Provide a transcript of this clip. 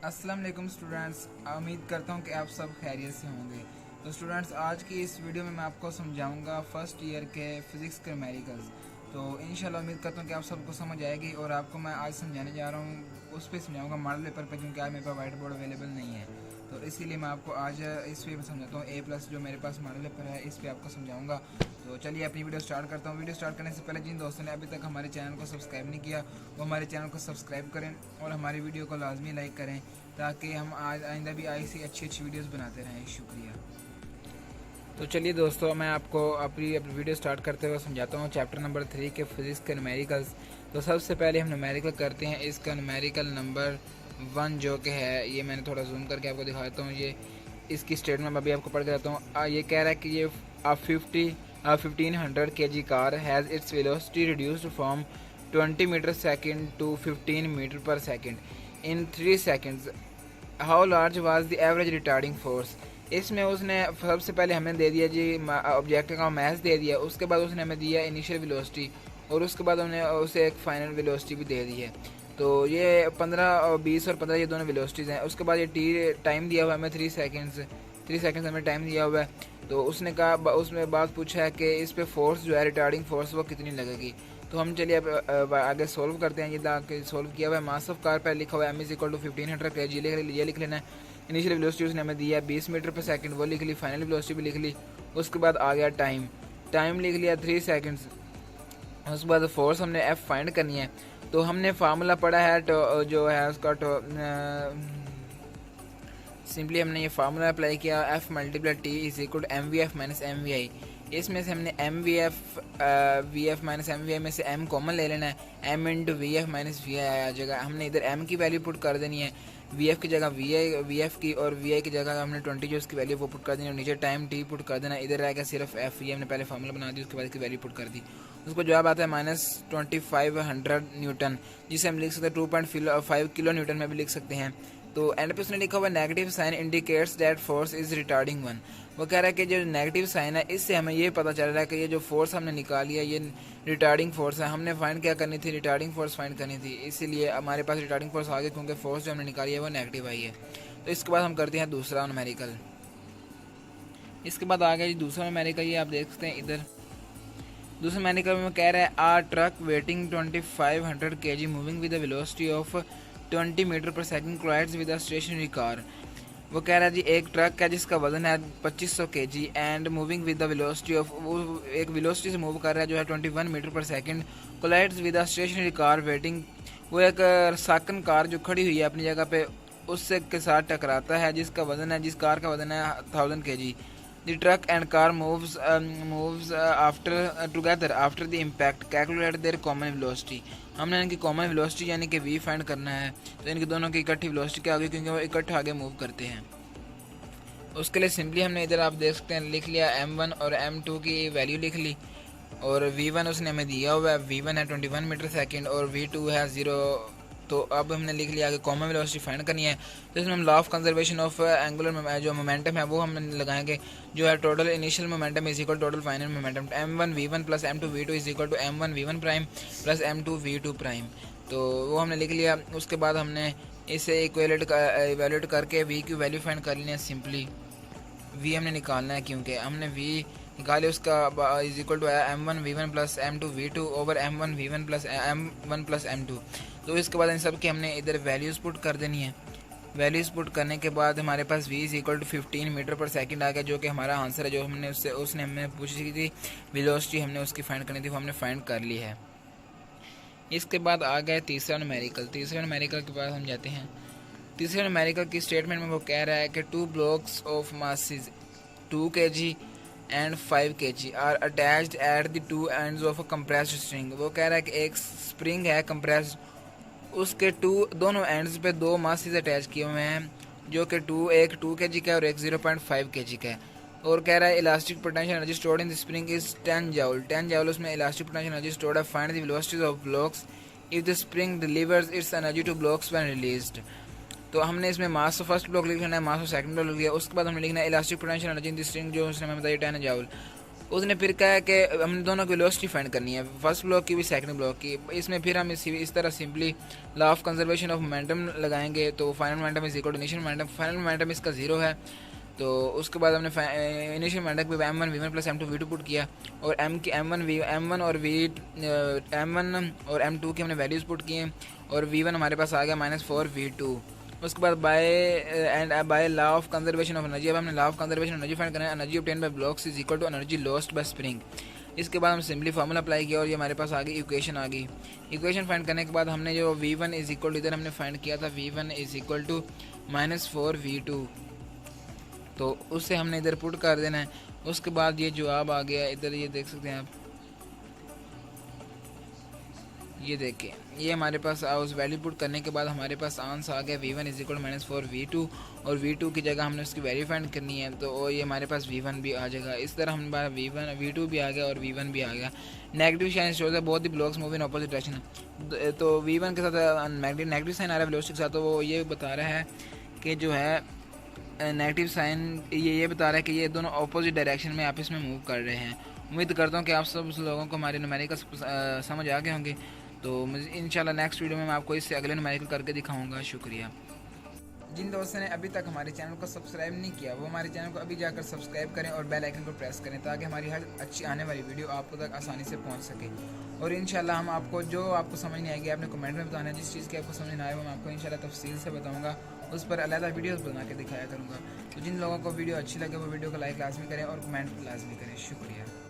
अस्सलाम वालेकुम स्टूडेंट्स, उम्मीद करता हूँ कि आप सब खैरियत से होंगे। तो स्टूडेंट्स, आज की इस वीडियो में मैं आपको समझाऊंगा फर्स्ट ईयर के फ़िज़िक्स के न्यूमेरिकल्स। तो इंशाल्लाह उम्मीद करता हूँ कि आप सबको समझ आएगी और आपको मैं आज समझाने जा रहा हूँ उस पर समझाऊंगा मॉडल पेपर पे, क्योंकि आज मेरे पास वाइट बोर्ड अवेलेबल नहीं है। तो इसीलिए मैं आपको आज इस पे समझाता हूँ A+ जो मेरे पास मॉडल पेपर है इस पर आपको समझाऊंगा। तो चलिए अपनी वीडियो स्टार्ट करता हूँ। वीडियो स्टार्ट करने से पहले जिन दोस्तों ने अभी तक हमारे चैनल को सब्सक्राइब नहीं किया वो हमारे चैनल को सब्सक्राइब करें और हमारी वीडियो को लाजमी लाइक करें, ताकि हम आज आइंदा भी ऐसी अच्छी वीडियोस बनाते रहें। शुक्रिया। तो चलिए दोस्तों, मैं आपको अपनी वीडियो स्टार्ट करते हुए समझाता हूँ चैप्टर नंबर 3 के फिज़िक्स के न्यूमेरिकल्स। तो सबसे पहले हम न्यूमेरिकल करते हैं। इसका न्यूमेरिकल नंबर 1 जो कि है, ये मैंने थोड़ा जूम करके आपको दिखाता हूँ। ये इसकी स्टेटमेंट अभी आपको पढ़ के जाता हूँ। ये कह रहा है कि ये 1500 kg car has its velocity reduced from 20 metre second to 15 metre per second in 3 seconds. How large was the average retarding force. इसमें उसने सबसे पहले हमें दे दिया जी ऑब्जेक्ट का मैथ दे दिया, उसके बाद उसने हमें दिया इनिशियल वेलोसिटी और उसके बाद हमने उसे एक फाइनल वेलोसिटी भी दे दी है। तो ये 15 और 20 और 15 ये दोनों वेलोसिटीज़ हैं। उसके बाद ये टाइम दिया हुआ है हमें 3 सेकेंड्स हमें टाइम दिया हुआ है। तो उसने कहा, उसमें बात पूछा है कि इस पे फोर्स जो है रिटार्डिंग फोर्स वो कितनी लगेगी। तो हम चलिए अब आगे सोल्व करते हैं। ये सोल्व किया हुआ है। मास ऑफ कार पर लिखा हुआ है m=1500 kg, ये लिख लेना है। इनिशियल वेलोसिटी उसने हमें दिया है 20 मीटर पर सेकंड, वो लिख ली। फाइनल वेलोसिटी भी लिख ली। उसके बाद आ गया टाइम लिख लिया 3 सेकंड्स। उसके बाद फोर्स हमने F फाइंड करनी है। तो हमने फार्मूला पढ़ा है जो है उसका सिंपली हमने ये फार्मूला अप्लाई किया, F × T = mvf - mvi। इसमें से हमने vf - mvi में से m कॉमन ले लेना है। m × vf - vi आ जाएगा। हमने इधर m की वैल्यू पुट कर देनी है, vf की जगह vf की, और vi की जगह हमने 20 जो उसकी वैल्यू वो पुट कर देनी है। नीचे टाइम t पुट कर देना। इधर रहेगा सिर्फ f। ये हमने पहले फार्मूला बना दी, उसके बाद इसकी वैल्यू पुट कर दी। उसको जवाब आता है -2500 न्यूटन, जिसे हम लिख सकते हैं 2.5 किलो न्यूटन में भी लिख सकते हैं। तो एंड पे उसने लिखा हुआ negative sign indicates that force is retarding 1। वो कह रहा है कि जो नेगेटिव साइन है इससे हमें ये पता चल रहा है कि ये जो फोर्स हमने निकाली है ये रिटार्डिंग फोर्स है। हमने फाइंड क्या करनी थी, रिटार्डिंग फोर्स फाइंड करनी थी, इसीलिए हमारे पास रिटार्डिंग फोर्स आ गई, क्योंकि फोर्स जो हमने निकाली है वो नेगेटिव आई है। तो इसके बाद हम करते हैं दूसरा न्यूमेरिकल। इसके बाद आ गया जी दूसरा न्यूमेरिकल। ये आप देख सकते हैं इधर दूसरे न्यूमेरिकल में कह रहा है a truck weighting 2500 kg moving with the velocity of 20 metre per second collides with a stationary car. वो कह रहा है जी एक ट्रक है जिसका वजन है 2500 kg and moving with the velocity of, वो एक वेलोसिटी से मूव कर रहा है जो है 21 metre per second, collides with a stationary car waiting. वो एक साकन कार जो खड़ी हुई है अपनी जगह पे उससे के साथ टकराता है जिस कार का वजन है 1000 kg। The truck and car moves after the impact. Calculate their common velocity. हमने इनकी कॉमन वेलोसिटी यानी कि v फाइंड करना है। तो इनकी दोनों की इकट्ठी वेलोसिटी क्या होगी, क्योंकि वो इकट्ठे आगे मूव करते हैं। उसके लिए सिंपली हमने इधर आप देख सकते हैं लिख लिया m1 और m2 की वैल्यू लिख ली, और v1 उसने हमें दिया हुआ है, v1 है 21 मीटर सेकेंड और v2 है 0। तो अब हमने लिख लिया कि कॉमन वेलोसिटी फाइंड करनी है। तो इसमें हम law of conservation of angular जो मोमेंटम है वो हम लगाएंगे, जो है total initial momentum is equal total final momentum m1 v1 plus m2 v2 is equal to m1 v1 prime plus m2 v2 prime. तो वो हमने लिख लिया। उसके बाद हमने इसे इक्वेलेट करके v की वैल्यू फाइंड कर लेनी है। सिंपली v हमने निकालना है, क्योंकि हमने v निकाले उसका is equal to m1 v1 plus m2 v2 over m1 v1 plus m1 plus m2। तो इसके बाद इन सब की हमने इधर वैल्यूज़ पुट कर देनी है। वैल्यूज़ पुट करने के बाद हमारे पास v is equal to 15 metre per second आ गया, जो कि हमारा आंसर है। जो हमने उसने हमें पूछी थी वेलोसिटी, हमने उसकी फाइंड करनी थी, वो हमने फाइंड कर ली है। इसके बाद आ गया तीसरा न्यूमेरिकल। तीसरे न्यूमेरिकल के बाद हम जाते हैं। तीसरे न्यूमेरिकल की स्टेटमेंट में वो कह रहा है कि 2 blocks of masses 2 kg and 5 kg are attached at the 2 ends of a compressed string. वो कह रहा है कि एक स्प्रिंग है कंप्रेस्ड, उसके दोनों एंड्स पे 2 मासेस अटैच किए हुए हैं, जो कि एक 2 kg का है और एक 0.5 kg का है। और कह रहा है elastic potential energy stored in the spring is 10 joule उसमें इलास्टिक पोटेंशियल एनर्जी स्टोर्ड है। Find the velocities of blocks if the spring delivers it's energy two blocks when released. तो हमने इसमें मास ऑफ फर्स्ट ब्लॉक लिख लेना है, mass of second block लिख लिया। उसके बाद हमने लिखना है elastic potential energy in the string, जो उसने हमें बताया 10 जूल। उसने फिर कहा कि हमने दोनों की वेलोसिटी फाइंड करनी है, फर्स्ट ब्लॉक की भी सेकंड ब्लॉक की। इसमें फिर हम इस तरह simply law of conservation of momentum लगाएंगे। तो final momentum is equal to initial momentum, final momentum इसका 0 है। तो उसके बाद हमने इनिशियल मोमेंटम पे m1 v1 plus m2 v2 put किया, और m1 और m2 की हमने वैल्यूज़ पुट किए, और v1 हमारे पास आ गया -4v2। उसके बाद by law of conservation of energy, अब हमने law of conservation energy find करना है। Energy obtain by blocks is equal to energy lost by spring. इसके बाद हम सिंपली फार्मूला अप्लाई किया और ये हमारे पास आ गई इक्वेशन आ गई। इक्वेशन फाइंड करने के बाद हमने जो v1 इज इक्वल टू, इधर हमने फाइंड किया था v1 is equal to -4v2, तो उससे हमने इधर पुट कर देना है। उसके बाद ये जवाब आ गया, इधर ये देख सकते हैं आप, ये देखें, ये हमारे पास उस वैल्यू पुट करने के बाद हमारे पास आंसर आ गया v1 इज इक्वल -4v2, और v2 की जगह हमने उसकी वैल्यू फाइंड करनी है, तो ये हमारे पास v1 भी आ जाएगा। इस तरह हमारे पास v2 भी आ गया और v1 भी आ गया। नेगेटिव साइन शोज है both the blocks move in opposite direction, तो v1 के साथ नेगेटिव साइन आ रहा है वेलोसिटी के साथ, तो वो ये बता रहा है कि जो है नेगेटिव साइन ये बता रहा है कि ये दोनों ऑपोजिट डायरेक्शन में आपस में मूव कर रहे हैं। उम्मीद करता हूँ कि आप सब लोगों को हमारे न्यूमेरिकल समझ आ गए होंगे। तो इंशाल्लाह नेक्स्ट वीडियो में मैं आपको इससे अगले न्यूमेरिकल करके दिखाऊंगा। शुक्रिया। जिन दोस्तों ने अभी तक हमारे चैनल को सब्सक्राइब नहीं किया वो हमारे चैनल को अभी जाकर सब्सक्राइब करें और बेल आइकन को प्रेस करें, ताकि हमारी हर अच्छी आने वाली वीडियो आपको तक आसानी से पहुंच सके। और इंशाल्लाह हम आपको जो आपको समझ नहीं आएगी आपने कमेंट में बताना है, जिस चीज़ की आपको समझ ना आए वो मैं आपको इंशाल्लाह तफसील से बताऊँगा, उस पर अलग वीडियोस बना के दिखाया करूँगा। तो जिन लोगों को वीडियो अच्छी लगे वो वीडियो को लाइक लाजमी करें और कमेंट लाजमी करें। शुक्रिया।